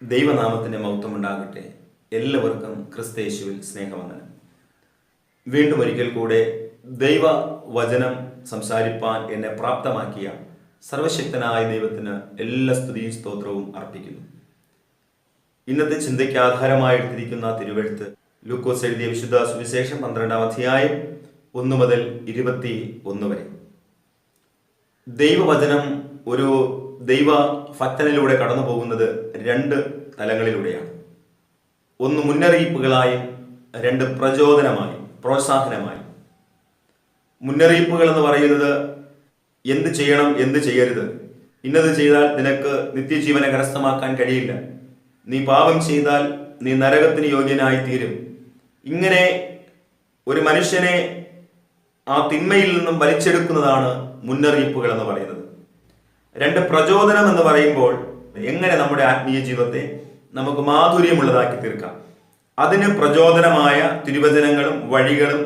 ദൈവനാമത്തിൻ്റെ മഹത്വം ഉണ്ടാകട്ടെ. എല്ലാവർക്കും ക്രിസ്തയേശുവിൽ സ്നേഹവന്ദനം. വീണ്ടും ഒരിക്കൽ കൂടെ ദൈവവചനം സംസാരിപ്പാൻ എന്നെ പ്രാപ്തമാക്കിയ സർവശക്തനായ ദൈവത്തിന് എല്ലാ സ്തുതിയും സ്തോത്രവും അർപ്പിക്കുന്നു. ഇന്നത്തെ ചിന്തയ്ക്ക് ആധാരമായി എടുത്തിരിക്കുന്ന തിരുവെഴുത്ത് ലൂക്കോസ് എഴുതിയ വിശുദ്ധ സുവിശേഷം 12-ാം അധ്യായം 1 മുതൽ 21 വരെ. ദൈവവചനം ഒരു ദൈവ ഭക്തനിലൂടെ കടന്നു പോകുന്നത് 2 തലങ്ങളിലൂടെയാണ്. ഒന്ന് മുന്നറിയിപ്പുകളായും 2 പ്രചോദനമായും പ്രോത്സാഹനമായും. മുന്നറിയിപ്പുകൾ എന്ന് പറയുന്നത് എന്ത് ചെയ്യണം, എന്ത് ചെയ്യരുത്, ഇന്നത് ചെയ്താൽ നിനക്ക് നിത്യജീവനെ കരസ്ഥമാക്കാൻ കഴിയില്ല, നീ പാപം ചെയ്താൽ നീ നരകത്തിന് യോഗ്യനായി തീരും. ഇങ്ങനെ ഒരു മനുഷ്യനെ ആ തിന്മയിൽ നിന്നും വലിച്ചെടുക്കുന്നതാണ് മുന്നറിയിപ്പുകൾ എന്ന് പറയുന്നത്. 2 പ്രചോദനം എന്ന് പറയുമ്പോൾ എങ്ങനെ നമ്മുടെ ആത്മീയ ജീവിതത്തെ നമുക്ക് മാധുര്യമുള്ളതാക്കി തീർക്കാം. അതിന് പ്രചോദനമായ തിരുവചനങ്ങളും വഴികളും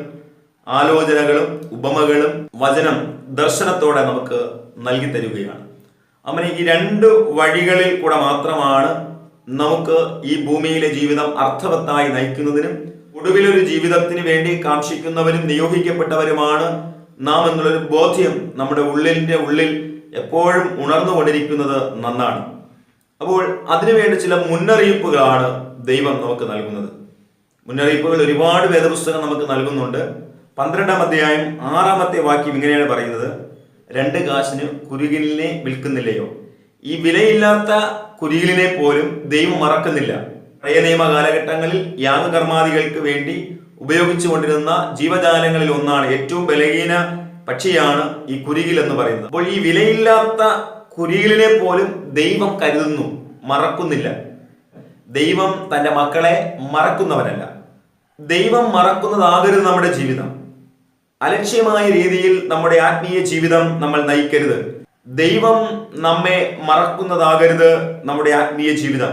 ആലോചനകളും ഉപമകളും വചനം ദർശനത്തോടെ നമുക്ക് നൽകി തരികയാണ്. അങ്ങനെ ഈ 2 വഴികളിൽ കൂടെ മാത്രമാണ് നമുക്ക് ഈ ഭൂമിയിലെ ജീവിതം അർത്ഥവത്തായി നയിക്കുന്നതിനും ഒടുവിലൊരു ജീവിതത്തിന് വേണ്ടി കാക്ഷിക്കുന്നവരും നിയോഗിക്കപ്പെട്ടവരുമാണ് നാം എന്നുള്ളൊരു ബോധ്യം നമ്മുടെ ഉള്ളിൽ എപ്പോഴും ഉണർന്നുകൊണ്ടിരിക്കുന്നത് നന്നാണ്. അപ്പോൾ അതിനുവേണ്ടി ചില മുന്നറിയിപ്പുകളാണ് ദൈവം നമുക്ക് നൽകുന്നത്. മുന്നറിയിപ്പുകൾ ഒരുപാട് വേദപുസ്തകം നമുക്ക് നൽകുന്നുണ്ട്. 12-ാം അധ്യായം 6-ാമത്തെ വാക്യം ഇങ്ങനെയാണ് പറയുന്നത്: 2 കാശിന് കുരികിലിനെ വിൽക്കുന്നില്ലയോ? ഈ വിലയില്ലാത്ത കുരികിലിനെ പോലും ദൈവം മറക്കുന്നില്ല. പഴയ നിയമ കാലഘട്ടങ്ങളിൽ യാഗകർമാദികൾക്ക് വേണ്ടി ഉപയോഗിച്ചു കൊണ്ടിരുന്ന ജീവജാലങ്ങളിൽ ഒന്നാണ്, ഏറ്റവും ബലഹീന പക്ഷിയാണ് ഈ കുരികിൽ എന്ന് പറയുന്നത്. അപ്പോൾ ഈ വിലയില്ലാത്ത കുരികിലിനെ പോലും ദൈവം കരുതുന്നു, മറക്കുന്നില്ല. ദൈവം തൻ്റെ മക്കളെ മറക്കുന്നവനല്ല. ദൈവം മറക്കുന്നതാകരുത് നമ്മുടെ ജീവിതം. അലക്ഷ്യമായ രീതിയിൽ നമ്മുടെ ആത്മീയ ജീവിതം നമ്മൾ നയിക്കരുത്. ദൈവം നമ്മെ മറക്കുന്നതാകരുത് നമ്മുടെ ആത്മീയ ജീവിതം.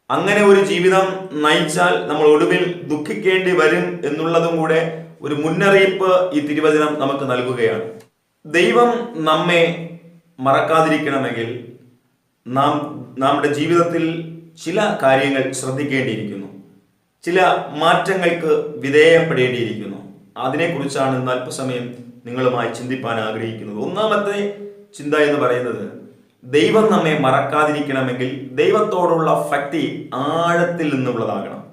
അങ്ങനെ ഒരു ജീവിതം നയിച്ചാൽ നമ്മൾ ഒടുവിൽ ദുഃഖിക്കേണ്ടി വരും എന്നുള്ളതും കൂടെ ഒരു മുന്നറിയിപ്പ് ഈ തിരുവചനം നമുക്ക് നൽകുകയാണ്. ദൈവം നമ്മെ മറക്കാതിരിക്കണമെങ്കിൽ നമ്മുടെ ജീവിതത്തിൽ ചില കാര്യങ്ങൾ ശ്രദ്ധിക്കേണ്ടിയിരിക്കുന്നു, ചില മാറ്റങ്ങൾക്ക് വിധേയപ്പെടേണ്ടിയിരിക്കുന്നു. അതിനെക്കുറിച്ചാണ് ഇന്ന് അല്പസമയം നിങ്ങളുമായി ചിന്തിപ്പാൻ ആഗ്രഹിക്കുന്നത്. ഒന്നാമത്തെ ചിന്ത എന്ന് പറയുന്നത്, ദൈവം നമ്മെ മറക്കാതിരിക്കണമെങ്കിൽ ദൈവത്തോടുള്ള ഭക്തി ആഴത്തിൽ നിന്നുള്ളതാകണം.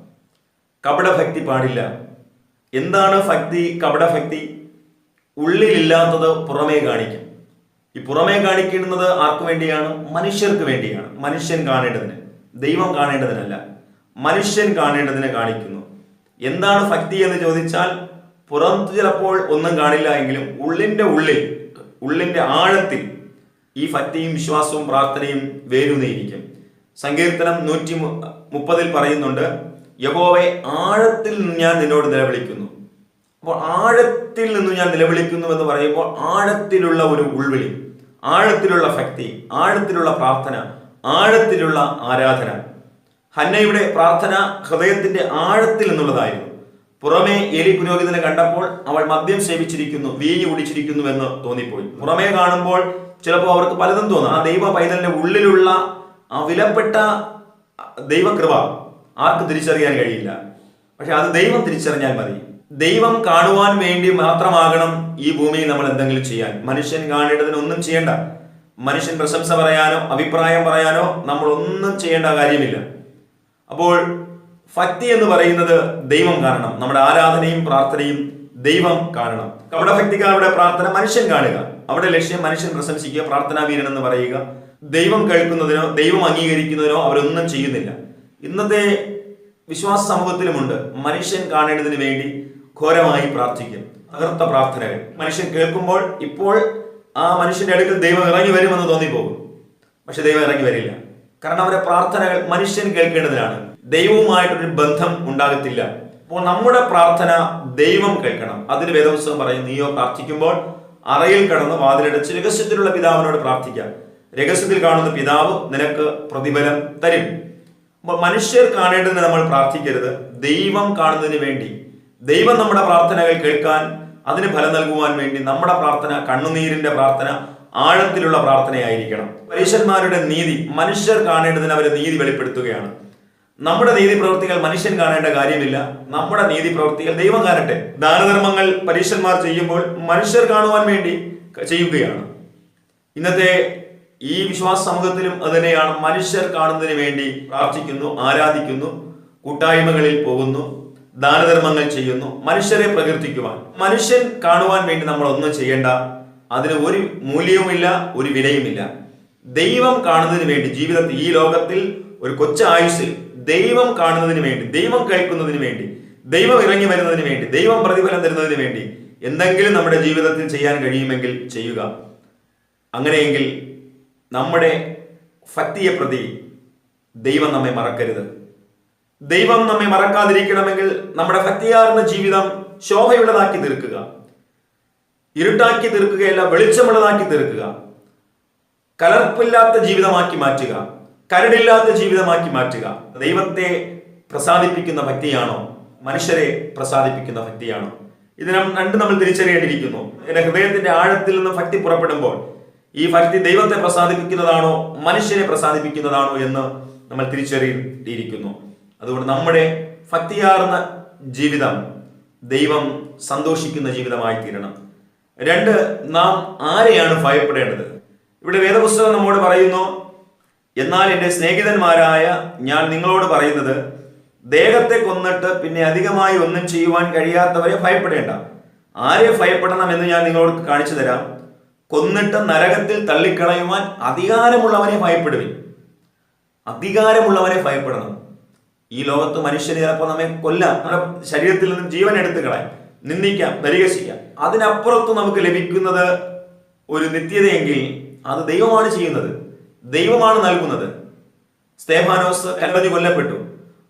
കപടഭക്തി പാടില്ല. എന്താണ് ഭക്തി? കപടഭക്തി ഉള്ളിലില്ലാത്തത് പുറമേ കാണിക്കും. ഈ പുറമേ കാണിക്കുന്നത് ആർക്കു വേണ്ടിയാണ്? മനുഷ്യർക്ക് വേണ്ടിയാണ്. മനുഷ്യൻ കാണേണ്ടതിന്, ദൈവം കാണേണ്ടതിനല്ല, മനുഷ്യൻ കാണേണ്ടതിന് കാണിക്കുന്നു. എന്താണ് ഭക്തി എന്ന് ചോദിച്ചാൽ, പുറത്ത് ചിലപ്പോൾ ഒന്നും കാണില്ല എങ്കിലും ഉള്ളിന്റെ ആഴത്തിൽ ഈ ഭക്തിയും വിശ്വാസവും പ്രാർത്ഥനയും വേരൂന്നിയിരിക്കും. സങ്കീർത്തനം 130 പറയുന്നുണ്ട്, യഹോവേ ആഴത്തിൽ നിന്ന് ഞാൻ നിന്നോട് നിലവിളിക്കുന്നു. അപ്പോൾ ആഴത്തിൽ നിന്ന് ഞാൻ നിലവിളിക്കുന്നു എന്ന് പറയുമ്പോൾ ആഴത്തിലുള്ള ഒരു ഉൾവിളി, ആഴത്തിലുള്ള ഭക്തി, ആഴത്തിലുള്ള പ്രാർത്ഥന, ആഴത്തിലുള്ള ആരാധന. ഹന്നയുടെ പ്രാർത്ഥന ഹൃദയത്തിന്റെ ആഴത്തിൽ നിന്നുള്ളതായിരുന്നു. പുറമേ ഏലി പുരോഹിതനെ കണ്ടപ്പോൾ അവൾ മദ്യം സേവിച്ചിരിക്കുന്നു, വീഞ്ഞു കുടിച്ചിരിക്കുന്നു എന്ന് തോന്നിപ്പോയി. പുറമേ കാണുമ്പോൾ ചിലപ്പോൾ അവർക്ക് പലതും തോന്നാം. ആ ദൈവ പൈതലിന്റെ ഉള്ളിലുള്ള ആ വിലപ്പെട്ട ദൈവകൃപ ആർക്ക് തിരിച്ചറിയാൻ കഴിയില്ല. പക്ഷെ അത് ദൈവം തിരിച്ചറിഞ്ഞാൽ മതി. ദൈവം കാണുവാൻ വേണ്ടി മാത്രമാകണം ഈ ഭൂമിയിൽ നമ്മൾ എന്തെങ്കിലും ചെയ്യാൻ. മനുഷ്യൻ കാണേണ്ടതിന് ഒന്നും ചെയ്യേണ്ട. മനുഷ്യൻ പ്രശംസ പറയാനോ അഭിപ്രായം പറയാനോ നമ്മൾ ഒന്നും ചെയ്യേണ്ട കാര്യമില്ല. അപ്പോൾ ഭക്തി എന്ന് പറയുന്നത് ദൈവം കാണണം. നമ്മുടെ ആരാധനയും പ്രാർത്ഥനയും ദൈവം കാണണം. കപടഭക്തിക്കാരുടെ പ്രാർത്ഥന മനുഷ്യൻ കാണുക, അവിടെ ലക്ഷ്യം മനുഷ്യൻ പ്രശംസിക്കുക, പ്രാർത്ഥനാ വീരൻ എന്ന് പറയുക. ദൈവം കേൾക്കുന്നതിനോ ദൈവം അംഗീകരിക്കുന്നതിനോ അവരൊന്നും ചെയ്യുന്നില്ല. ഇന്നത്തെ വിശ്വാസ സമൂഹത്തിലുമുണ്ട് മനുഷ്യൻ കാണേണ്ടതിന് വേണ്ടി ഘോരമായി പ്രാർത്ഥിക്കും, തകർത്ത പ്രാർത്ഥനകൾ. മനുഷ്യൻ കേൾക്കുമ്പോൾ ഇപ്പോൾ ആ മനുഷ്യന്റെ അടുക്കൽ ദൈവം ഇറങ്ങി വരുമെന്ന് തോന്നിപ്പോകും. പക്ഷെ ദൈവം ഇറങ്ങി വരില്ല. കാരണം അവരുടെ പ്രാർത്ഥനകൾ മനുഷ്യൻ കേൾക്കേണ്ടതിനാണ്, ദൈവവുമായിട്ടൊരു ബന്ധം ഉണ്ടാകത്തില്ല. അപ്പോൾ നമ്മുടെ പ്രാർത്ഥന ദൈവം കേൾക്കണം. അതിന് വേദപുസ്തകം പറയും, നീയോ പ്രാർത്ഥിക്കുമ്പോൾ അറയിൽ കടന്ന് വാതിലടച്ച് രഹസ്യത്തിലുള്ള പിതാവിനോട് പ്രാർത്ഥിക്കാം, രഹസ്യത്തിൽ കാണുന്ന പിതാവ് നിനക്ക് പ്രതിഫലം തരും. അപ്പോൾ മനുഷ്യർ കാണേണ്ടതിന് നമ്മൾ പ്രാർത്ഥിക്കരുത്, ദൈവം കാണുന്നതിന് വേണ്ടി. ദൈവം നമ്മുടെ പ്രാർത്ഥനകൾ കേൾക്കാൻ, അതിന് ഫലം നൽകുവാൻ വേണ്ടി നമ്മുടെ പ്രാർത്ഥന, കണ്ണുനീരിന്റെ പ്രാർത്ഥന, ആഴത്തിലുള്ള പ്രാർത്ഥനയായിരിക്കണം. പരീശന്മാരുടെ നീതി മനുഷ്യർ കാണേണ്ടതിന് അവർ നീതി വെളിപ്പെടുത്തുകയാണ്. നമ്മുടെ നീതി പ്രവൃത്തികൾ മനുഷ്യൻ കാണേണ്ട കാര്യമില്ല, നമ്മുടെ നീതി പ്രവൃത്തികൾ ദൈവം കാണട്ടെ. ദാനധർമ്മങ്ങൾ പരീശന്മാർ ചെയ്യുമ്പോൾ മനുഷ്യർ കാണുവാൻ വേണ്ടി ചെയ്യുകയാണ്. ഇന്നത്തെ ഈ വിശ്വാസ സമൂഹത്തിലും അത് തന്നെയാണ്. മനുഷ്യർ കാണുന്നതിന് വേണ്ടി പ്രാർത്ഥിക്കുന്നു, ആരാധിക്കുന്നു, കൂട്ടായ്മകളിൽ പോകുന്നു, ദാനധർമ്മങ്ങൾ ചെയ്യുന്നു, മനുഷ്യരെ പ്രകീർത്തിക്കുവാൻ. മനുഷ്യൻ കാണുവാൻ വേണ്ടി നമ്മൾ ഒന്നും ചെയ്യേണ്ട, അതിന് ഒരു മൂല്യവുമില്ല, ഒരു വിലയുമില്ല. ദൈവം കാണുന്നതിന് വേണ്ടി ജീവിതത്തിൽ, ഈ ലോകത്തിൽ ഒരു കൊച്ചായുസ്സിൽ ദൈവം കാണുന്നതിന് വേണ്ടി, ദൈവം കേൾക്കുന്നതിന് വേണ്ടി, ദൈവം ഇറങ്ങി വരുന്നതിന് വേണ്ടി, ദൈവം പ്രതിഫലം തരുന്നതിന് വേണ്ടി എന്തെങ്കിലും നമ്മുടെ ജീവിതത്തിൽ ചെയ്യാൻ കഴിയുമെങ്കിൽ ചെയ്യുക. അങ്ങനെയെങ്കിൽ നമ്മുടെ ഭക്തിയെ പ്രതി ദൈവം നമ്മെ മറക്കരുത്. ദൈവം നമ്മെ മറക്കാതിരിക്കണമെങ്കിൽ നമ്മുടെ ഭക്തിയാർന്ന ജീവിതം ശോഭയുള്ളതാക്കി തീർക്കുക. ഇരുട്ടാക്കി തീർക്കുകയല്ല, വെളിച്ചമുള്ളതാക്കി തീർക്കുക. കലർപ്പില്ലാത്ത ജീവിതമാക്കി മാറ്റുക, കരടില്ലാത്ത ജീവിതമാക്കി മാറ്റുക. ദൈവത്തെ പ്രസാദിപ്പിക്കുന്ന ഭക്തിയാണോ, മനുഷ്യരെ പ്രസാദിപ്പിക്കുന്ന ഭക്തിയാണോ? ഇതിനെ രണ്ട് നമ്മൾ തിരിച്ചറിയേണ്ടിയിരിക്കുന്നു. എന്റെ ഹൃദയത്തിന്റെ ആഴത്തിൽ നിന്ന് ഭക്തി പുറപ്പെടുമ്പോൾ ഈ ഭക്തി ദൈവത്തെ പ്രസാദിപ്പിക്കുന്നതാണോ, മനുഷ്യനെ പ്രസാദിപ്പിക്കുന്നതാണോ എന്ന് നമ്മൾ തിരിച്ചറിയേണ്ടിയിരിക്കുന്നു. അതുകൊണ്ട് നമ്മുടെ ഭക്തിയാർന്ന ജീവിതം ദൈവം സന്തോഷിക്കുന്ന ജീവിതമായി തീരണം. രണ്ട്, നാം ആരെയാണ് ഭയപ്പെടേണ്ടത്? ഇവിടെ വേദപുസ്തകം നമ്മോട് പറയുന്നു, എന്നാൽ എൻ്റെ സ്നേഹിതന്മാരായ ഞാൻ നിങ്ങളോട് പറയുന്നത്, ദേഹത്തെ കൊന്നിട്ട് പിന്നെ അധികമായി ഒന്നും ചെയ്യുവാൻ കഴിയാത്തവരെ ഭയപ്പെടേണ്ട. ആരെ ഭയപ്പെടണം എന്ന് ഞാൻ നിങ്ങളോട് കാണിച്ചു തരാം. കൊന്നിട്ട് നരകത്തിൽ തള്ളിക്കളയുവാൻ അധികാരമുള്ളവനെ ഭയപ്പെടുവിൻ. അധികാരമുള്ളവനെ ഭയപ്പെടണം. ഈ ലോകത്ത് മനുഷ്യന് ചിലപ്പോൾ നമ്മെ കൊല്ലാം, നമ്മുടെ ശരീരത്തിൽ നിന്ന് ജീവൻ എടുത്തു കളയാം, നിന്ദിക്കാം, പരിഹസിക്കാം. അതിനപ്പുറത്ത് നമുക്ക് ലഭിക്കുന്നത് ഒരു നിത്യതയെങ്കിൽ അത് ദൈവമാണ് ചെയ്യുന്നത്, ദൈവമാണ് നൽകുന്നത്. സ്തേഫാനോസ് കല്ലെറിഞ്ഞു കൊല്ലപ്പെട്ടു.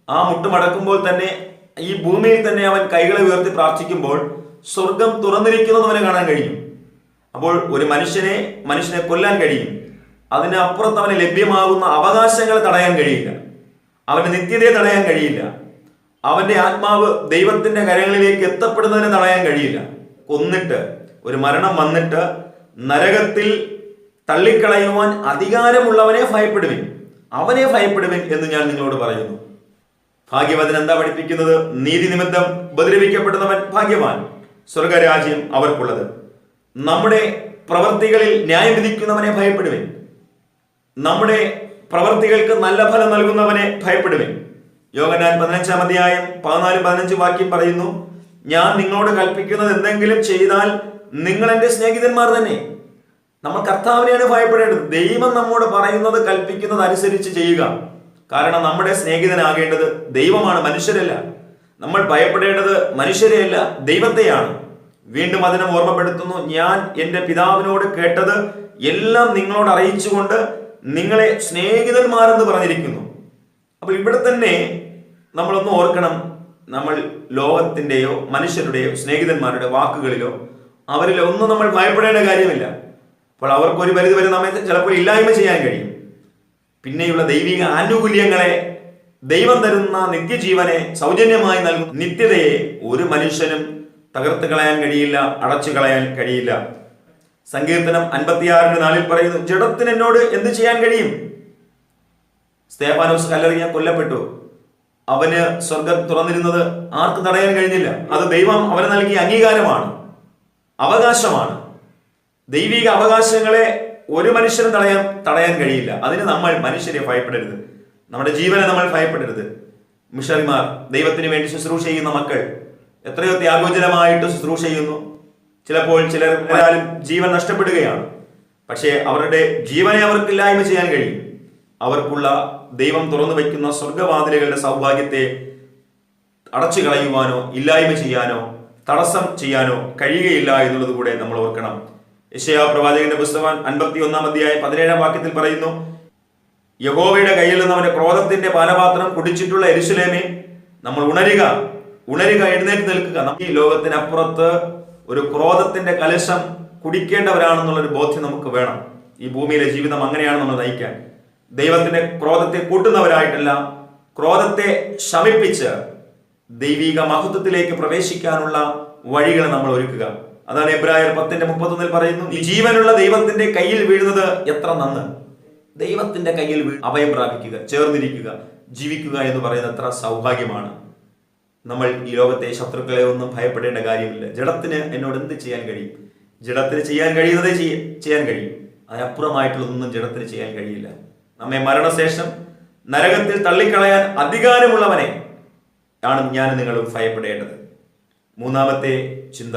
ആ മുട്ടുമടക്കുമ്പോൾ തന്നെ, ഈ ഭൂമിയിൽ തന്നെ അവൻ കൈകളെ ഉയർത്തി പ്രാർത്ഥിക്കുമ്പോൾ സ്വർഗം തുറന്നിരിക്കുന്നത് അവനെ കാണാൻ കഴിഞ്ഞു. അപ്പോൾ ഒരു മനുഷ്യനെ കൊല്ലാൻ കഴിയും, അതിനപ്പുറത്ത് അവന് ലഭ്യമാകുന്ന അവകാശങ്ങളെ തടയാൻ കഴിയില്ല, അവന്റെ നിത്യതയെ തടയാൻ കഴിയില്ല, അവന്റെ ആത്മാവ് ദൈവത്തിന്റെ കരങ്ങളിലേക്ക് എത്തപ്പെടുന്നതിനെ തടയാൻ കഴിയില്ല. കൊന്നിട്ട്, ഒരു മരണം വന്നിട്ട് നരകത്തിൽ തള്ളിക്കളയുവാൻ അധികാരമുള്ളവനെ ഭയപ്പെടുവിൻ, അവനെ ഭയപ്പെടുവിൻ എന്ന് ഞാൻ നിങ്ങളോട് പറയുന്നു. ഭാഗ്യവചനം എന്താ പഠിപ്പിക്കുന്നത്? നീതി നിമിത്തം ഉപദ്രവിക്കപ്പെടുന്നവൻ ഭാഗ്യവാൻ, സ്വർഗരാജ്യം അവർക്കുള്ളത്. നമ്മുടെ പ്രവർത്തികളിൽ ന്യായം വിധിക്കുന്നവനെ ഭയപ്പെടുവിൻ, നമ്മുടെ പ്രവർത്തികൾക്ക് നല്ല ഫലം നൽകുന്നവനെ ഭയപ്പെടുവിൻ. യോഹന്നാൻ 15-ാം അധ്യായം 14-15 വാക്യം പറയുന്നു, ഞാൻ നിങ്ങളോട് കൽപ്പിക്കുന്നത് എന്തെങ്കിലും ചെയ്താൽ നിങ്ങൾ എൻ്റെ സ്നേഹിതന്മാർ തന്നെ. നമ്മൾ കർത്താവിനെയാണ് ഭയപ്പെടേണ്ടത്. ദൈവം നമ്മോട് പറയുന്നത്, കൽപ്പിക്കുന്നത് അനുസരിച്ച് ചെയ്യുക. കാരണം നമ്മുടെ സ്നേഹിതനാകേണ്ടത് ദൈവമാണ്, മനുഷ്യരല്ല. നമ്മൾ ഭയപ്പെടേണ്ടത് മനുഷ്യരെയല്ല, ദൈവത്തെയാണ്. വീണ്ടും അതിനെ ഓർമ്മപ്പെടുത്തുന്നു, ഞാൻ എൻ്റെ പിതാവിനോട് കേട്ടത് എല്ലാം നിങ്ങളോട് അറിയിച്ചുകൊണ്ട് നിങ്ങളെ സ്നേഹിതന്മാരെന്ന് പറഞ്ഞിരിക്കുന്നു. അപ്പോൾ ഇവിടെ തന്നെ നമ്മളൊന്ന് ഓർക്കണം, നമ്മൾ ലോകത്തിൻ്റെയോ മനുഷ്യരുടെയോ സ്നേഹിതന്മാരുടെ വാക്കുകളിലോ അവരിലോ ഒന്നും നമ്മൾ ഭയപ്പെടേണ്ട കാര്യമില്ല. അപ്പോൾ അവർക്കൊരു പരിധിവരെ നമ്മെ ചിലപ്പോൾ ഇല്ലായ്മ ചെയ്യാൻ കഴിയും. പിന്നെയുള്ള ദൈവിക ആനുകൂല്യങ്ങളെ, ദൈവം തരുന്ന നിത്യജീവനെ സൗജന്യമായി നൽകുന്ന നിത്യതയെ ഒരു മനുഷ്യനും തകർത്ത് കളയാൻ കഴിയില്ല, അടച്ചു കളയാൻ കഴിയില്ല. സങ്കീർത്തനം 56:4 പറയുന്നു, ജഡത്തിന് എന്നോട് എന്ത് ചെയ്യാൻ കഴിയും? സ്തേഫാനോസ് കല്ലെറിയാൻ കൊല്ലപ്പെട്ടു. അവന് സ്വർഗം തുറന്നിരുന്നത് ആർക്ക് തടയാൻ കഴിഞ്ഞില്ല. അത് ദൈവം അവന് നൽകിയ അംഗീകാരമാണ്, അവകാശമാണ്. ദൈവിക അവകാശങ്ങളെ ഒരു മനുഷ്യനും തടയാൻ കഴിയില്ല. അതിന് നമ്മൾ മനുഷ്യരെ ഭയപ്പെടരുത്, നമ്മുടെ ജീവനെ നമ്മൾ ഭയപ്പെടരുത്. മിഷണറിമാർ, ദൈവത്തിന് വേണ്ടി ശുശ്രൂഷ ചെയ്യുന്ന മക്കൾ എത്രയോ ത്യാഗോജനമായിട്ട് ശുശ്രൂഷ ചെയ്യുന്നു. ചിലപ്പോൾ ചിലരാലും ജീവൻ നഷ്ടപ്പെടുകയാണ്. പക്ഷേ അവരുടെ ജീവനെ അവർക്കില്ലായ്മ ചെയ്യാൻ കഴിയും. അവർക്കുള്ള ദൈവം തുറന്നു വയ്ക്കുന്ന സ്വർഗവാതിലുകളുടെ സൗഭാഗ്യത്തെ അടച്ചു കളയുവാനോ ഇല്ലായ്മ ചെയ്യാനോ തടസ്സം ചെയ്യാനോ കഴിയുകയില്ല എന്നുള്ളത് കൂടെ നമ്മൾ ഓർക്കണം. യെശയ്യാ പ്രവാചകന്റെ പുസ്തകം 51-ാം അധ്യായം 17-ാം വാക്യത്തിൽ പറയുന്നു, യഹോവയുടെ കയ്യിൽ നിന്ന് അവന്റെ ക്രോധത്തിന്റെ പാനപാത്രം കുടിച്ചിട്ടുള്ള യെരൂശലേമേ, നമ്മൾ ഉണരുക, എഴുന്നേറ്റ് നിൽക്കുക. ഈ ലോകത്തിനപ്പുറത്ത് ഒരു ക്രോധത്തിന്റെ കലശം കുടിക്കേണ്ടവരാണെന്നുള്ളൊരു ബോധ്യം നമുക്ക് വേണം. ഈ ഭൂമിയിലെ ജീവിതം അങ്ങനെയാണ് നമ്മൾ നയിക്കാൻ. ദൈവത്തിന്റെ ക്രോധത്തെ കൂട്ടുന്നവരായിട്ടല്ല, ക്രോധത്തെ ശമിപ്പിച്ച് ദൈവിക മഹത്വത്തിലേക്ക് പ്രവേശിക്കാനുള്ള വഴികൾ നമ്മൾ ഒരുക്കുക. അതാണ് എബ്രായർ 10:31 പറയുന്നു, ഈ ജീവനുള്ള ദൈവത്തിന്റെ കയ്യിൽ വീഴുന്നത് എത്ര നന്ന്. ദൈവത്തിന്റെ കയ്യിൽ അഭയം പ്രാപിക്കുക, ചേർന്നിരിക്കുക, ജീവിക്കുക എന്ന് പറയുന്നത് എത്ര സൗഭാഗ്യമാണ്. നമ്മൾ ഈ ലോകത്തെ ശത്രുക്കളെ ഒന്നും ഭയപ്പെടേണ്ട കാര്യമില്ല. ജഡത്തിന് എന്നോട് എന്ത് ചെയ്യാൻ കഴിയും? ജഡത്തിന് ചെയ്യാൻ കഴിയുന്നതേ ചെയ്യാൻ കഴിയും. അതിനപ്പുറമായിട്ടുള്ളതൊന്നും ജഡത്തിന് ചെയ്യാൻ കഴിയില്ല. നമ്മെ മരണശേഷം നരകത്തിൽ തള്ളിക്കളയാൻ അധികാരമുള്ളവനെ ആണ് ഞാൻ നിങ്ങളും ഭയപ്പെടേണ്ടത്. മൂന്നാമത്തെ ചിന്ത,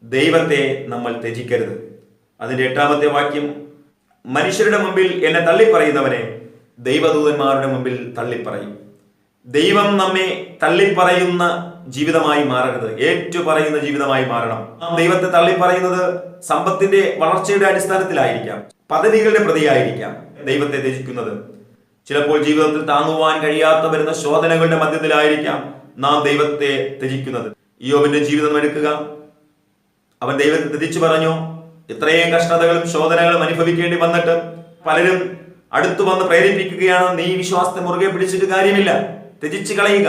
ദൈവത്തെ നമ്മൾ ത്യജിക്കരുത്. അതിന്റെ 8ാമത്തെ വാക്യം, മനുഷ്യരുടെ മുമ്പിൽ എന്നെ തള്ളിപ്പറയുന്നവനെ ദൈവദൂതന്മാരുടെ മുമ്പിൽ തള്ളിപ്പറയും. ദൈവം നമ്മെ തള്ളിപ്പറയുന്ന ജീവിതമായി മാറരുത്, ഏറ്റുപറയുന്ന ജീവിതമായി മാറണം. ദൈവത്തെ തള്ളിപ്പറയുന്നത് സമ്പത്തിന്റെ വളർച്ചയുടെ അടിസ്ഥാനത്തിലായിരിക്കാം, പദവികളുടെ പ്രതിയായിരിക്കാം ദൈവത്തെ ത്യജിക്കുന്നത്. ചിലപ്പോൾ ജീവിതത്തിൽ താങ്ങുവാൻ കഴിയാത്ത വരുന്ന ശോധനകളുടെ മധ്യത്തിലായിരിക്കാം നാം ദൈവത്തെ ത്യജിക്കുന്നത്. ഇയ്യോബിന്റെ ജീവിതം എടുക്കുക. അവൻ ദൈവത്തെ ത്യജിച്ചു പറഞ്ഞു. ഇത്രയും കഷ്ടതകളും ശോധനകളും അനുഭവിക്കേണ്ടി വന്നിട്ട് പലരും അടുത്തു വന്ന് പ്രേരിപ്പിക്കുകയാണ്, നീ വിശ്വാസത്തെ മുറുകെ പിടിച്ചിട്ട് കാര്യമില്ല, ത്യജിച്ച് കളയുക.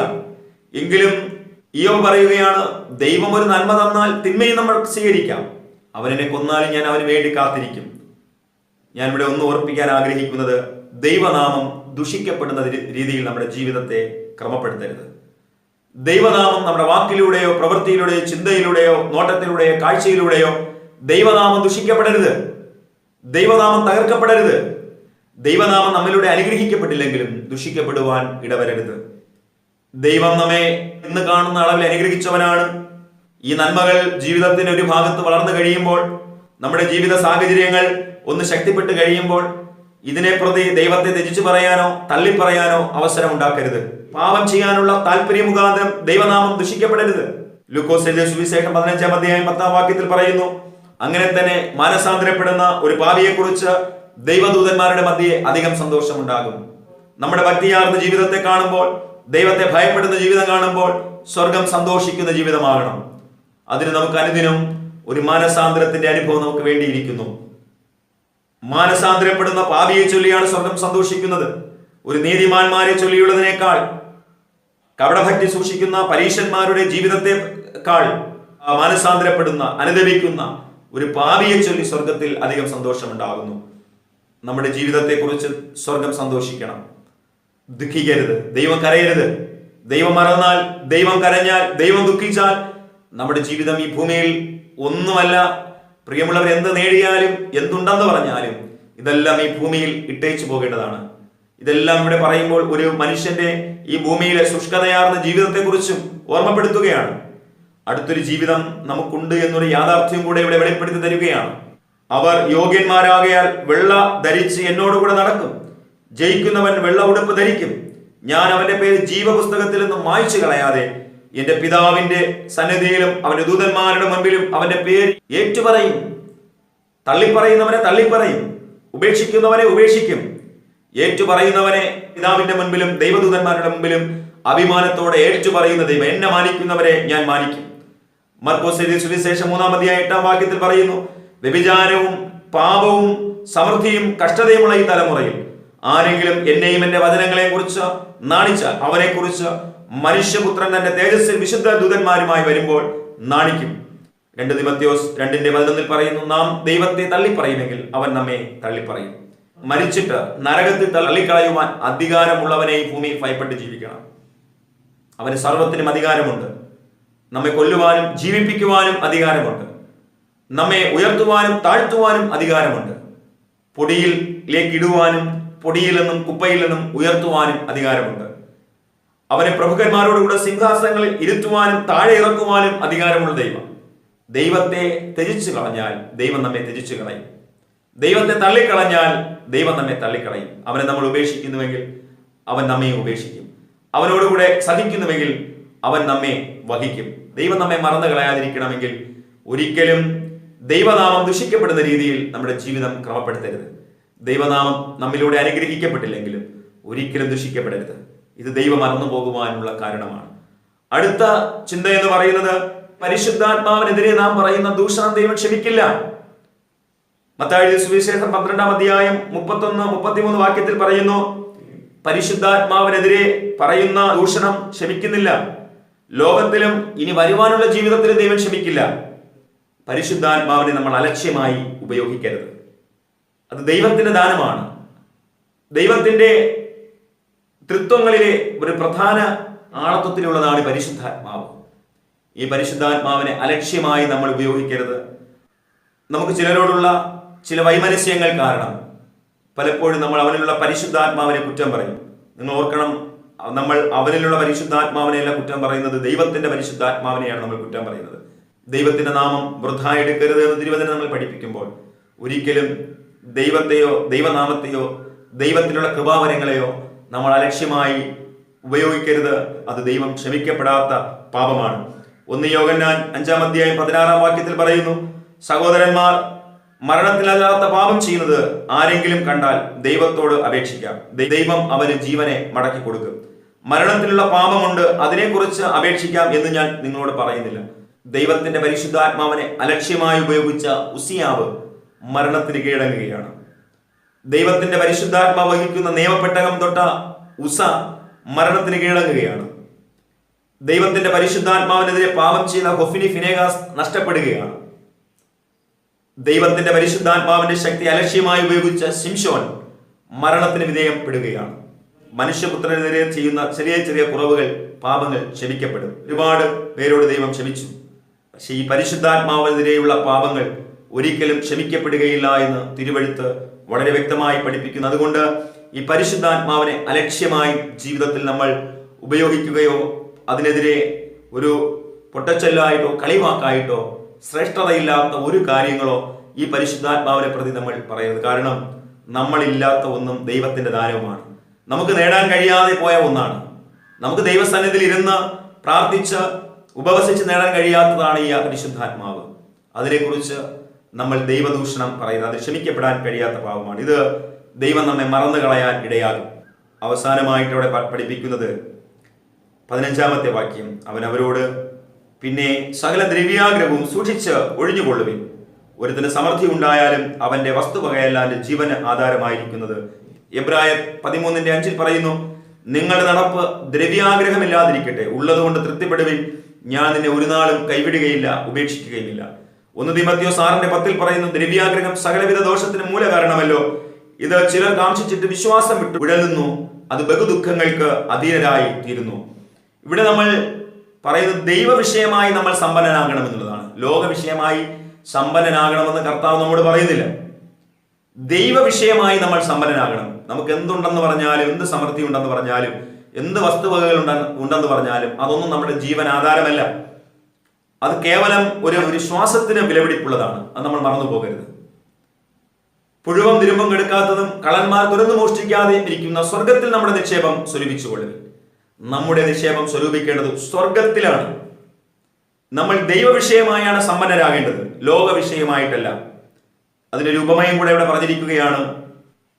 എങ്കിലും ഇയ്യോബ് പറയുകയാണ്, ദൈവം ഒരു നന്മ തന്നാൽ തിന്മയും നമ്മൾ സ്വീകരിക്കാം. അവനെ കൊന്നാലും ഞാൻ അവന് വേണ്ടി കാത്തിരിക്കും. ഞാൻ ഇവിടെ ഒന്ന് ഓർപ്പിക്കാൻ ആഗ്രഹിക്കുന്നത്, ദൈവനാമം ദുഷിക്കപ്പെടുന്ന രീതിയിൽ നമ്മുടെ ജീവിതത്തെ ക്രമപ്പെടുത്തരുത്. ദൈവനാമം നമ്മുടെ വാക്കിലൂടെയോ പ്രവൃത്തിയിലൂടെയോ ചിന്തയിലൂടെയോ നോട്ടത്തിലൂടെയോ കാഴ്ചയിലൂടെയോ ദൈവനാമം ദുഷിക്കപ്പെടരുത്. ദൈവനാമം തകർക്കപ്പെടരുത്. ദൈവനാമം നമ്മിലൂടെ അനുഗ്രഹിക്കപ്പെട്ടില്ലെങ്കിലും ദുഷിക്കപ്പെടുവാൻ ഇടവരരുത്. ദൈവം നമ്മെ ഇന്ന് കാണുന്ന അളവിൽ അനുഗ്രഹിച്ചവനാണ്. ഈ നന്മകൾ ജീവിതത്തിന്റെ ഒരു ഭാഗത്ത് വളർന്നു കഴിയുമ്പോൾ, നമ്മുടെ ജീവിത സാഹചര്യങ്ങൾ ഒന്ന് ശക്തിപ്പെട്ട് കഴിയുമ്പോൾ, ഇതിനെ പ്രതി ദൈവത്തെ ത്യജിച്ചു പറയാനോ തള്ളിപ്പറയാനോ അവസരം ഉണ്ടാക്കരുത്. പാപം ചെയ്യാനുള്ള താല്പര്യം മുഖാന്തരം ദൈവനാമം ദുഷിക്കപ്പെടരുത്. ലൂക്കോസ് എഴുതിയ സുവിശേഷം 15-ാം അധ്യായം 10-ാം വാക്യത്തിൽ പറയുന്നു, അങ്ങനെ തന്നെ മാനസാന്തരപ്പെടുന്ന ഒരു പാപിയെ കുറിച്ച് ദൈവദൂതന്മാരുടെ മധ്യേ അധികം സന്തോഷമുണ്ടാകും. നമ്മുടെ ഭക്തിയാർന്ന ജീവിതത്തെ കാണുമ്പോൾ, ദൈവത്തെ ഭയപ്പെടുന്ന ജീവിതം കാണുമ്പോൾ സ്വർഗം സന്തോഷിക്കുന്ന ജീവിതമാകണം. അതിന് നമുക്ക് അനുദിനം ഒരു മാനസാന്തരത്തിന്റെ അനുഭവം നമുക്ക് വേണ്ടിയിരിക്കുന്നു. മാനസാന്തരപ്പെടുന്ന പാപിയെ ചൊല്ലിയാണ് സ്വർഗം സന്തോഷിക്കുന്നത്. ഒരു നീതിമാന്മാരെ ചൊല്ലിയുള്ളതിനേക്കാൾ, കപടഭക്തി സൂക്ഷിക്കുന്ന പരീശന്മാരുടെ ജീവിതത്തെക്കാൾ മാനസാന്തരപ്പെടുന്ന അനുദപിക്കുന്ന ഒരു പാപിയെ ചൊല്ലി സ്വർഗത്തിൽ അധികം സന്തോഷമുണ്ടാകുന്നു. നമ്മുടെ ജീവിതത്തെക്കുറിച്ച് സ്വർഗം സന്തോഷിക്കണം. ദുഃഖിക്കരുത്, ദൈവം കരയരുത്. ദൈവം മറന്നാൽ, ദൈവം കരഞ്ഞാൽ, ദൈവം ദുഃഖിച്ചാൽ നമ്മുടെ ജീവിതം ഈ ഭൂമിയിൽ ഒന്നുമല്ല. പ്രിയമുള്ളവർ, എന്ത് നേടിയാലും എന്തുണ്ടെന്ന് പറഞ്ഞാലും ഇതെല്ലാം ഈ ഭൂമിയിൽ ഇട്ടേച്ചു പോകേണ്ടതാണ്. ഇതെല്ലാം ഇവിടെ പറയുമ്പോൾ ഒരു മനുഷ്യന്റെ ഈ ഭൂമിയിലെ ശുഷ്കതയാർന്ന ജീവിതത്തെക്കുറിച്ചും ഓർമ്മപ്പെടുത്തുകയാണ്. അടുത്തൊരു ജീവിതം നമുക്കുണ്ട് എന്നൊരു യാഥാർത്ഥ്യം കൂടെ ഇവിടെ വെളിപ്പെടുത്തി തരികയാണ്. അവർ യോഗ്യന്മാരാകയാൽ വെള്ള ധരിച്ച് എന്നോടുകൂടെ നടക്കും. ജയിക്കുന്നവൻ വെള്ള ഉടുപ്പ് ധരിക്കും. ഞാൻ അവന്റെ പേര് ജീവപുസ്തകത്തിൽ നിന്നും മായ്ച്ചു കളയാതെ എന്റെ പിതാവിന്റെ സന്നിധിയിലും അവന്റെ ദൂതന്മാരുടെ മുൻപിലും അവന്റെ പേര് ഏറ്റുപറയും. തള്ളിപ്പറയുന്നവനെ തള്ളിപ്പറയും, ഉപേക്ഷിക്കുന്നവനെ ഉപേക്ഷിക്കും. ഏറ്റുപറയുന്നവനെ പിതാവിന്റെ മുൻപിലും ദൈവദൂതന്മാരുടെ മുൻപിലും അഭിമാനത്തോടെ ഏറ്റുപറയുന്ന ദൈവം, എന്നെ മാനിക്കുന്നവരെ ഞാൻ മാനിക്കും. മർക്കോസ് എഴുതിയ സുവിശേഷം 3-ാം അധ്യായം 8-ാം വാക്യത്തിൽ പറയുന്നു, വ്യഭിചാരവും പാപവും സമൃദ്ധിയും കഷ്ടതയുമുള്ള ഈ തലമുറയിൽ ആരെങ്കിലും എന്നെയും എന്റെ വചനങ്ങളെ കുറിച്ച് നാണിച്ചാൽ അവനെ കുറിച്ച് മനുഷ്യപുത്രൻ തന്റെ തേജസ്സിൽ വിശുദ്ധ ദൂതന്മാരുമായി വരുമ്പോൾ നാണിക്കും. 2 തിമോഥെയോസ് 2:11 പറയുന്നു, നാം ദൈവത്തെ തള്ളിപ്പറയുമെങ്കിൽ അവൻ നമ്മെ തള്ളിപ്പറയും. മരിച്ചിട്ട് നരകത്തിൽ തള്ളിക്കളയുവാൻ അധികാരമുള്ളവനെ ഈ ഭൂമിയിൽ ഭയപ്പെട്ട് ജീവിക്കണം. അവന് സർവ്വത്തിനും അധികാരമുണ്ട്. നമ്മെ കൊല്ലുവാനും ജീവിപ്പിക്കുവാനും അധികാരമുണ്ട്. നമ്മെ ഉയർത്തുവാനും താഴ്ത്തുവാനും അധികാരമുണ്ട്. പൊടിയിലേക്ക് ഇടുവാനും പൊടിയിൽ നിന്നും കുപ്പയിൽ നിന്നും ഉയർത്തുവാനും അധികാരമുണ്ട്. അവനെ പ്രഭുക്കന്മാരോടുകൂടെ സിംഹാസനങ്ങളിൽ ഇരുത്തുവാനും താഴെ ഇറക്കുവാനും അധികാരമുള്ള ദൈവം. ദൈവത്തെ ത്യജിച്ചു കളഞ്ഞാൽ ദൈവം നമ്മെ ത്യജിച്ചു കളയും. ദൈവത്തെ തള്ളിക്കളഞ്ഞാൽ ദൈവം നമ്മെ തള്ളിക്കളയും. അവനെ നമ്മൾ ഉപേക്ഷിക്കുന്നുവെങ്കിൽ അവൻ നമ്മെ ഉപേക്ഷിക്കും. അവനോടുകൂടെ സഹിക്കുന്നുവെങ്കിൽ അവൻ നമ്മെ വഹിക്കും. ദൈവം നമ്മെ മറന്നു കളയാതിരിക്കണമെങ്കിൽ ഒരിക്കലും ദൈവനാമം ദുഷിക്കപ്പെടുന്ന രീതിയിൽ നമ്മുടെ ജീവിതം ക്രമപ്പെടുത്തരുത്. ദൈവനാമം നമ്മിലൂടെ അനുഗ്രഹിക്കപ്പെട്ടില്ലെങ്കിലും ഒരിക്കലും ദുഷിക്കപ്പെടരുത്. ഇത് ദൈവം മറന്നു പോകുവാനുള്ള കാരണമാണ്. അടുത്ത ചിന്ത എന്ന് പറയുന്നത്, പരിശുദ്ധാത്മാവിനെതിരെ നാം പറയുന്ന ദൂഷണം ദൈവം ക്ഷമിക്കില്ല. മത്തായി സുവിശേഷം 12-ാം അധ്യായം 31-33 വാക്യത്തിൽ പറയുന്നു, പരിശുദ്ധാത്മാവിനെതിരെ പറയുന്ന ദൂഷണം ക്ഷമിക്കുന്നില്ല. ലോകത്തിലും ഇനി വരുവാനുള്ള ജീവിതത്തിലും ദൈവം ക്ഷമിക്കില്ല. പരിശുദ്ധാത്മാവിനെ നമ്മൾ അലക്ഷ്യമായി ഉപയോഗിക്കരുത്. അത് ദൈവത്തിന്റെ ദാനമാണ്. ദൈവത്തിന്റെ തൃത്വങ്ങളിലെ ഒരു പ്രധാന ആളത്വത്തിലുള്ളതാണ് ഈ പരിശുദ്ധാത്മാവ്. ഈ പരിശുദ്ധാത്മാവിനെ അലക്ഷ്യമായി നമ്മൾ ഉപയോഗിക്കരുത്. നമുക്ക് ചിലരോടുള്ള ചില വൈമനസ്യങ്ങൾ കാരണം പലപ്പോഴും നമ്മൾ അവനിലുള്ള പരിശുദ്ധാത്മാവിനെ കുറ്റം പറയും. നിങ്ങൾ ഓർക്കണം, നമ്മൾ അവനിലുള്ള പരിശുദ്ധാത്മാവിനെയല്ല കുറ്റം പറയുന്നത്, ദൈവത്തിന്റെ പരിശുദ്ധാത്മാവിനെയാണ് നമ്മൾ കുറ്റം പറയുന്നത്. ദൈവത്തിന്റെ നാമം വൃഥാ എടുക്കരുത് എന്ന് തിരുവചനം നമ്മൾ പഠിപ്പിക്കുമ്പോൾ ഒരിക്കലും ദൈവത്തെയോ ദൈവനാമത്തെയോ ദൈവത്തിലുള്ള കൃപാവരങ്ങളെയോ നമ്മൾ അലക്ഷ്യമായി ഉപയോഗിക്കരുത്. അത് ദൈവം ക്ഷമിക്കപ്പെടാത്ത പാപമാണ്. 1 യോഹന്നാൻ 5-ാം അധ്യായം 16-ാം വാക്യത്തിൽ പറയുന്നു, സഹോദരന്മാർ, മരണത്തിലല്ലാത്ത പാപം ചെയ്യുന്നത് ആരെങ്കിലും കണ്ടാൽ ദൈവത്തോട് അപേക്ഷിക്കാം, ദൈവം അവന് ജീവനെ മടക്കി കൊടുക്കും. മരണത്തിലുള്ള പാപമുണ്ട്, അതിനെക്കുറിച്ച് അപേക്ഷിക്കാം എന്ന് ഞാൻ നിങ്ങളോട് പറയുന്നില്ല. ദൈവത്തിന്റെ പരിശുദ്ധാത്മാവിനെ അലക്ഷ്യമായി ഉപയോഗിച്ച ഉസിയാവ് മരണത്തിന് കീഴടങ്ങുകയാണ്. ദൈവത്തിന്റെ പരിശുദ്ധാത്മാവ് വഹിക്കുന്ന നിയമപ്പെട്ടകം തൊട്ട ഉസ മരണത്തിന് കീഴടങ്ങുകയാണ്. ദൈവത്തിന്റെ പരിശുദ്ധാത്മാവിനെതിരെ പാപം ചെയ്ത ഹൊഫ്നി ഫിനെഹാസ് നഷ്ടപ്പെടുകയാണ്. ദൈവത്തിന്റെ പരിശുദ്ധാത്മാവിന്റെ ശക്തി അലക്ഷ്യമായി ഉപയോഗിച്ച ശിംശോൻ മരണത്തിന് വിധേയപ്പെടുകയാണ്. മനുഷ്യപുത്രനെതിരെ ചെയ്യുന്ന ചെറിയ ചെറിയ കുറവുകൾ, പാപങ്ങൾ ക്ഷമിക്കപ്പെടും. ഒരുപാട് പേരോട് ദൈവം ക്ഷമിച്ചു. പക്ഷെ ഈ പരിശുദ്ധാത്മാവിനെതിരെയുള്ള പാപങ്ങൾ ഒരിക്കലും ക്ഷമിക്കപ്പെടുകയില്ല എന്ന് തിരുവെഴുത്ത് വളരെ വ്യക്തമായി പഠിപ്പിക്കുന്നു. അതുകൊണ്ട് ഈ പരിശുദ്ധാത്മാവിനെ അലക്ഷ്യമായി ജീവിതത്തിൽ നമ്മൾ ഉപയോഗിക്കുകയോ അതിനെതിരെ ഒരു പൊട്ടച്ചൊല്ലായിട്ടോ കളിവാക്കായിട്ടോ ശ്രേഷ്ഠതയില്ലാത്ത ഒരു കാര്യങ്ങളോ ഈ പരിശുദ്ധാത്മാവിനെ പ്രതി നമ്മൾ പറയുന്നത്. കാരണം നമ്മളില്ലാത്ത ഒന്നും ദൈവത്തിന്റെ ദാനവുമാണ്. നമുക്ക് നേടാൻ കഴിയാതെ പോയ ഒന്നാണ്. നമുക്ക് ദൈവസന്നിധിയിൽ ഇരുന്ന് പ്രാർത്ഥിച്ച് ഉപവസിച്ച് നേടാൻ കഴിയാത്തതാണ് ഈ പരിശുദ്ധാത്മാവ്. അതിനെക്കുറിച്ച് നമ്മൾ ദൈവദൂഷണം പറയുന്നത്, അത് ക്ഷമിക്കപ്പെടാൻ കഴിയാത്ത പാപമാണ്. ഇത് ദൈവം നമ്മെ മറന്നു കളയാൻ ഇടയാകും. അവസാനമായിട്ട് അവിടെ പഠിപ്പിക്കുന്നത് 15-ാമത്തെ വാക്യം, അവൻ അവരോട്, പിന്നെ സകല ദ്രവ്യാഗ്രഹവും സൂക്ഷിച്ച് ഒഴിഞ്ഞുകൊള്ളുവിൻ. ഒരുത്തിന് സമൃദ്ധി ഉണ്ടായാലും അവന്റെ വസ്തുവകയല്ല അവന്റെ ജീവന് ആധാരമായിരിക്കുന്നത്. എബ്രായർ 13:5 പറയുന്നു, നിങ്ങളുടെ നടപ്പ് ദ്രവ്യാഗ്രഹമില്ലാതിരിക്കട്ടെ, ഉള്ളതുകൊണ്ട് തൃപ്തിപ്പെടുവിൻ, ഞാൻ നിന്നെ ഒരു നാളും കൈവിടുകയില്ല, ഉപേക്ഷിക്കുകയുമില്ല. 1 തീമോഥെയോസ് 6:10 പറയുന്നു, ദ്രവ്യാഗ്രഹം സകലവിധ ദോഷത്തിന് മൂല കാരണമല്ലോ. ഇത് ചിലർ കാംക്ഷിച്ചിട്ട് വിശ്വാസം വിട്ടു വിടലുന്നു, അത് ബഹുദുഃഖങ്ങൾക്ക് അധീനരായി തീരുന്നു. ഇവിടെ നമ്മൾ പറയുന്നത് ദൈവ വിഷയമായി നമ്മൾ സമ്പന്നനാകണം എന്നുള്ളതാണ്. ലോക വിഷയമായി സമ്പന്നനാകണമെന്ന് കർത്താവ് നമ്മോട് പറയുന്നില്ല. ദൈവ വിഷയമായി നമ്മൾ സമ്പന്നനാകണം. നമുക്ക് എന്തുണ്ടെന്ന് പറഞ്ഞാലും, എന്ത് സമൃദ്ധി ഉണ്ടെന്ന് പറഞ്ഞാലും, എന്ത് വസ്തുവകകൾ ഉണ്ടെന്ന് പറഞ്ഞാലും അതൊന്നും നമ്മുടെ ജീവൻ ആധാരമല്ല. അത് കേവലം ഒരു ശ്വാസത്തിന് വിലപിടിപ്പുള്ളതാണ്. അത് നമ്മൾ മറന്നു പോകരുത്. പുഴുവം തിരുമ്പം കെടുക്കാത്തതും കള്ളന്മാർ തുറന്നു മോഷ്ടിക്കാതെയും ഇരിക്കുന്ന സ്വർഗത്തിൽ നമ്മുടെ നിക്ഷേപം സ്വരൂപിച്ചുകൊള്ളുക. നമ്മുടെ നിക്ഷേപം സ്വരൂപിക്കേണ്ടത് സ്വർഗത്തിലാണ്. നമ്മൾ ദൈവവിഷയമായാണ് സമ്പന്നരാകേണ്ടത്, ലോക വിഷയമായിട്ടല്ല. അതിനൊരു ഉപമയും കൂടെ ഇവിടെ പറഞ്ഞിരിക്കുകയാണ്.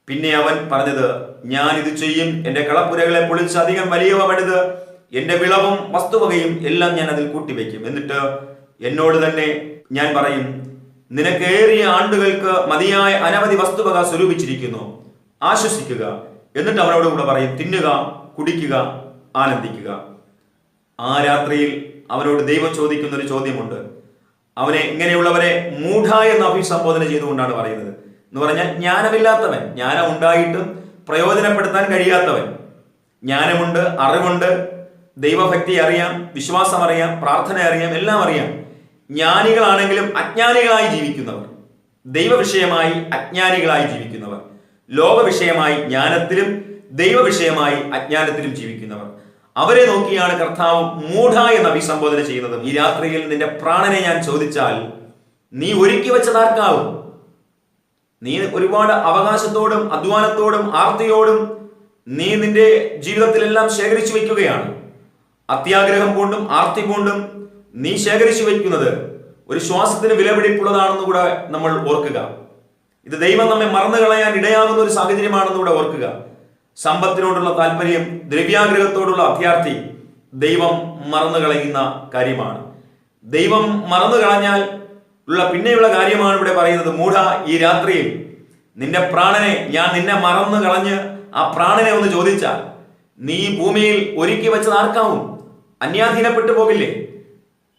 പിന്നെ അവൻ പറഞ്ഞത്, ഞാൻ ഇത് ചെയ്യും, എന്റെ കളപ്പുരകളെ പൊളിച്ച് അധികം വലിയവ പണിത് എന്റെ വിളവും വസ്തുവകയും എല്ലാം ഞാൻ അതിൽ കൂട്ടിവെക്കും. എന്നിട്ട് എന്നോട് തന്നെ ഞാൻ പറയും, നിനക്കേറിയ ആണ്ടുകൾക്ക് മതിയായ അനവധി വസ്തുവക സ്വരൂപിച്ചിരിക്കുന്നു, ആശ്വസിക്കുക. എന്നിട്ട് അവനോട് കൂടെ പറയും, തിന്നുക, കുടിക്കുക, ആനന്ദിക്കുക. ആ രാത്രിയിൽ അവനോട് ദൈവം ചോദിക്കുന്ന ഒരു ചോദ്യമുണ്ട്. അവനെ ഇങ്ങനെയുള്ളവരെ മൂഢ എന്ന് അഭിസംബോധന ചെയ്തുകൊണ്ടാണ് പറയുന്നത്. എന്ന് പറഞ്ഞാൽ ജ്ഞാനമില്ലാത്തവൻ, ജ്ഞാനം ഉണ്ടായിട്ടും പ്രയോജനപ്പെടുത്താൻ കഴിയാത്തവൻ. ജ്ഞാനമുണ്ട്, അറിവുണ്ട്, ദൈവഭക്തി അറിയാം, വിശ്വാസം അറിയാം, പ്രാർത്ഥന അറിയാം, എല്ലാം അറിയാം. ജ്ഞാനികളാണെങ്കിലും അജ്ഞാനികളായി ജീവിക്കുന്നവർ, ദൈവവിഷയമായി അജ്ഞാനികളായി ജീവിക്കുന്നവർ, ലോക വിഷയമായി ജ്ഞാനത്തിലും ദൈവവിഷയമായി അജ്ഞാനത്തിലും ജീവിക്കുന്നവർ, അവരെ നോക്കിയാണ് കർത്താവ് മൂഢ എന്ന് അഭിസംബോധന ചെയ്യുന്നത്. ഈ രാത്രിയിൽ നിന്റെ പ്രാണനെ ഞാൻ ചോദിച്ചാൽ നീ ഒരുക്കി വെച്ചതാർക്കാവും? നീ ഒരുപാട് അവകാശത്തോടും അധ്വാനത്തോടും ആർത്തിയോടും നീ നിന്റെ ജീവിതത്തിലെല്ലാം ശേഖരിച്ചു വയ്ക്കുകയാണ്. അത്യാഗ്രഹം കൊണ്ടും ആർത്തി കൊണ്ടും നീ ശേഖരിച്ചു വയ്ക്കുന്നത് ഒരു ശ്വാസത്തിന് വിലപിടിപ്പുള്ളതാണെന്ന് കൂടെ നമ്മൾ ഓർക്കുക. ഇത് ദൈവം നമ്മെ മറന്നു കളയാൻ ഇടയാകുന്ന ഒരു സാഹചര്യമാണെന്ന് കൂടെ ഓർക്കുക. സമ്പത്തിനോടുള്ള താല്പര്യം, ദ്രവ്യാഗ്രഹത്തോടുള്ള അത്യാർത്തി ദൈവം മറന്നു കളയുന്ന കാര്യമാണ്. ദൈവം മറന്നു കളഞ്ഞാൽ പിന്നെയുള്ള കാര്യമാണ് ഇവിടെ പറയുന്നത്. മൂഢ, ഈ രാത്രിയിൽ നിന്റെ പ്രാണനെ ഞാൻ നിന്നെ മറന്നു കളഞ്ഞ് ആ പ്രാണനെ ഒന്ന് ചോദിച്ചാൽ നീ ഭൂമിയിൽ ഒരുക്കി വെച്ചത് ആർക്കാവും? അന്യാധീനപ്പെട്ടു പോകില്ലേ?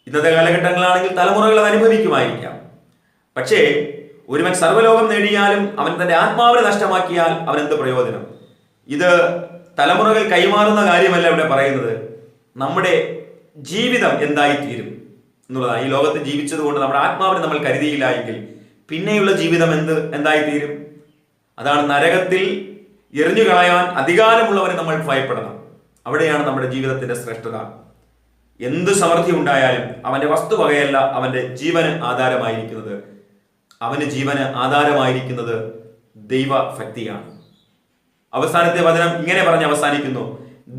ഇന്നത്തെ കാലഘട്ടങ്ങളാണെങ്കിൽ തലമുറകൾ അത് അനുഭവിക്കുമായിരിക്കാം. പക്ഷേ ഒരുവൻ സർവ്വലോകം നേടിയാലും അവൻ തന്റെ ആത്മാവിനെ നഷ്ടമാക്കിയാൽ അവൻ എന്ത് പ്രയോജനം? ഇത് തലമുറകൾ കൈമാറുന്ന കാര്യമല്ല ഇവിടെ പറയുന്നത്. നമ്മുടെ ജീവിതം എന്തായിത്തീരും എന്നുള്ളതാണ്. ഈ ലോകത്ത് ജീവിച്ചത് കൊണ്ട് നമ്മുടെ ആത്മാവിനെ നമ്മൾ കരുതിയില്ല എങ്കിൽ പിന്നെയുള്ള ജീവിതം എന്തായിത്തീരും? അതാണ് നരകത്തിൽ എറിഞ്ഞു കളയാൻ അധികാരമുള്ളവരെ നമ്മൾ ഭയപ്പെടണം. അവിടെയാണ് നമ്മുടെ ജീവിതത്തിന്റെ ശ്രേഷ്ഠത. എന്ത് സമൃദ്ധി ഉണ്ടായാലും അവന്റെ വസ്തുവകയല്ല അവന്റെ ജീവന് ആധാരമായിരിക്കുന്നത്. അവന് ജീവന് ആധാരമായിരിക്കുന്നത് ദൈവഭക്തിയാണ്. അവസാനത്തെ വചനം ഇങ്ങനെ പറഞ്ഞ് അവസാനിക്കുന്നു: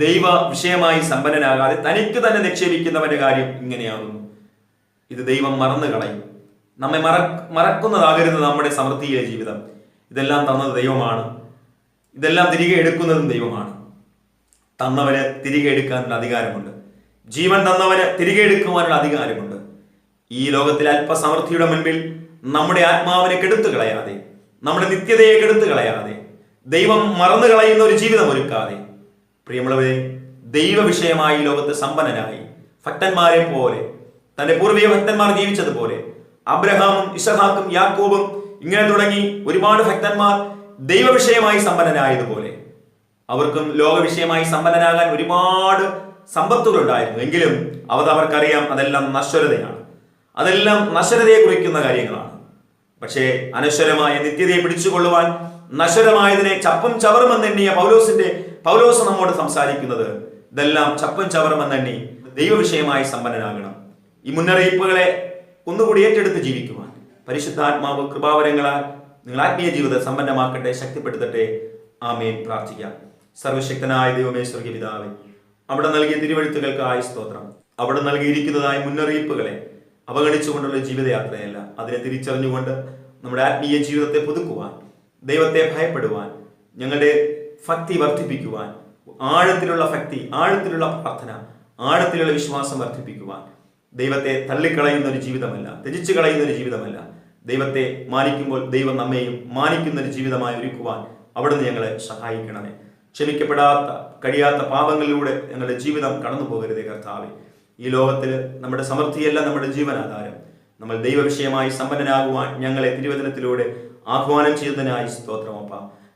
ദൈവ വിഷയമായി സമ്പന്നനാകാതെ തനിക്ക് തന്നെ നിക്ഷേപിക്കുന്നവന്റെ കാര്യം ഇങ്ങനെയാകുന്നു. ഇത് ദൈവം മറന്നു കളയും. നമ്മെ മറക്കുന്നതാകരുത് നമ്മുടെ സമൃദ്ധിയിലെ ജീവിതം. ഇതെല്ലാം തന്നത് ദൈവമാണ്. ഇതെല്ലാം തിരികെ എടുക്കുന്നതും ദൈവമാണ്. തന്നവന് തിരികെ എടുക്കാനുള്ള അധികാരമുണ്ട്. ജീവൻ തന്നവന് തിരികെ എടുക്കുവാനുള്ള അധികാരമുണ്ട്. ഈ ലോകത്തിലെ അല്പസമൃദ്ധിയുടെ മുൻപിൽ നമ്മുടെ ആത്മാവിനെ കെടുത്തു കളയാതെ, നമ്മുടെ നിത്യതയെ കെടുത്തു കളയാതെ, ദൈവം മറന്നു കളയുന്ന ഒരു ജീവിതം ഒരുക്കാതെ, പ്രിയമുള്ളവരെ, ദൈവ വിഷയമായി ലോകത്ത് സമ്പന്നനായി ഭക്തന്മാരെ പോലെ, തന്റെ പൂർവീയ ഭക്തന്മാർ ജീവിച്ചതുപോലെ, അബ്രഹാമും ഇസഹാക്കും യാക്കോബും ഇങ്ങനെ തുടങ്ങി ഒരുപാട് ഭക്തന്മാർ ദൈവ വിഷയമായി സമ്പന്നനായതുപോലെ അവർക്കും ലോക വിഷയമായി സമ്പന്നനാകാൻ ഒരുപാട് സമ്പത്തുകൾ ഉണ്ടായിരുന്നു. എങ്കിലും അവർക്കറിയാം അതെല്ലാം നശ്വരതയാണ്. അതെല്ലാം നശ്വരതയെ കുറിക്കുന്ന കാര്യങ്ങളാണ്. പക്ഷേ അനശ്വരമായ നിത്യതയെ പിടിച്ചുകൊള്ളുവാൻ നശ്വരമായതിനെ ചപ്പും ചവറുമെന്നെണ്ണിയ പൗലോസ് നമ്മോട് സംസാരിക്കുന്നത് ഇതെല്ലാം ചപ്പും ചവറുമെന്നെണ്ണി ദൈവവിഷയമായി സമ്പന്നനാകണം. ഈ മുന്നറിയിപ്പുകളെ ഒന്നുകൂടി ഏറ്റെടുത്ത് ജീവിക്കുവാൻ പരിശുദ്ധാത്മാവ് കൃപാവരങ്ങളാൽ നിങ്ങൾ ആത്മീയ ജീവിതം സമ്പന്നമാക്കട്ടെ, ശക്തിപ്പെടുത്തട്ടെ. ആമേൻ. പ്രാർത്ഥിക്കാം. സർവശക്തനായ ദൈവമേ, സ്വർഗ്ഗീയ പിതാവേ, അവിടെ നൽകിയ തിരുവെഴുത്തുകൾക്കായി സ്തോത്രം. അവിടെ നൽകിയിരിക്കുന്നതായ മുന്നറിയിപ്പുകളെ അവഗണിച്ചുകൊണ്ടുള്ള ജീവിതയാത്രയല്ല, അതിനെ തിരിച്ചറിഞ്ഞുകൊണ്ട് നമ്മുടെ ആത്മീയ ജീവിതത്തെ പുതുക്കുവാൻ, ദൈവത്തെ ഭയപ്പെടുവാൻ, ഞങ്ങളുടെ ഭക്തി വർദ്ധിപ്പിക്കുവാൻ, ആഴത്തിലുള്ള ഭക്തി, ആഴത്തിലുള്ള പ്രാർത്ഥന, ആഴത്തിലുള്ള വിശ്വാസം വർദ്ധിപ്പിക്കുവാൻ, ദൈവത്തെ തള്ളിക്കളയുന്ന ഒരു ജീവിതമല്ല, ത്യജിച്ചു കളയുന്ന ഒരു ജീവിതമല്ല, ദൈവത്തെ മാനിക്കുമ്പോൾ ദൈവം നമ്മെയും മാനിക്കുന്ന ഒരു ജീവിതമായി ഒരുക്കുവാൻ അവിടുന്ന് ഞങ്ങളെ സഹായിക്കണമേ. കഴിയാത്ത പാപങ്ങളിലൂടെ ഞങ്ങളുടെ ജീവിതം കടന്നു പോകരുതേ കർത്താവേ. ഈ ലോകത്തിൽ നമ്മുടെ സമൃദ്ധിയല്ല നമ്മുടെ ജീവനാധാരം. നമ്മൾ ദൈവവിഷയമായി സമ്പന്നനാകുവാൻ ഞങ്ങളെ തിരുവചനത്തിലൂടെ ആഹ്വാനം ചെയ്തതിനായി സ്തോത്രമപ്പ.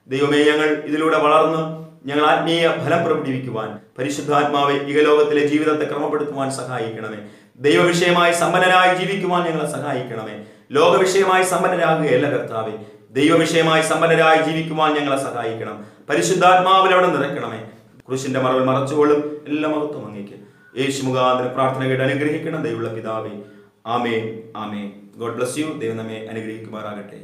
ദൈവമേ, ഞങ്ങൾ ഇതിലൂടെ വളർന്ന് ഞങ്ങൾ ആത്മീയ ഫലം പ്രകടിപ്പിക്കുവാൻ പരിശുദ്ധാത്മാവെ ഇഹലോകത്തിലെ ജീവിതത്തെ ക്രമപ്പെടുത്തുവാൻ സഹായിക്കണമേ. ദൈവവിഷയമായി സമ്പന്നനായി ജീവിക്കുവാൻ ഞങ്ങളെ സഹായിക്കണമേ. ലോകവിഷയമായി സമ്പന്നരാകുകയല്ല കർത്താവെ, ദൈവവിഷയമായി സമ്പന്നരായി ജീവിക്കുവാൻ ഞങ്ങളെ സഹായിക്കണം. പരിശുദ്ധാത്മാവിൽ അവിടെ നിറയ്ക്കണമേ. ക്രൂശിന്റെ മറവിൽ മറച്ചുകൊള്ളും എല്ലാ മഹത്വം അങ്ങേക്ക്. യേശു മുഖാന്തരം പ്രാർത്ഥന കേട്ട് അനുഗ്രഹിക്കണം ദൈവമുള്ള പിതാവേ. ആമേൻ, ആമേൻ. God bless you. ദൈവം നമ്മെ അനുഗ്രഹിക്കുമാറാകട്ടെ.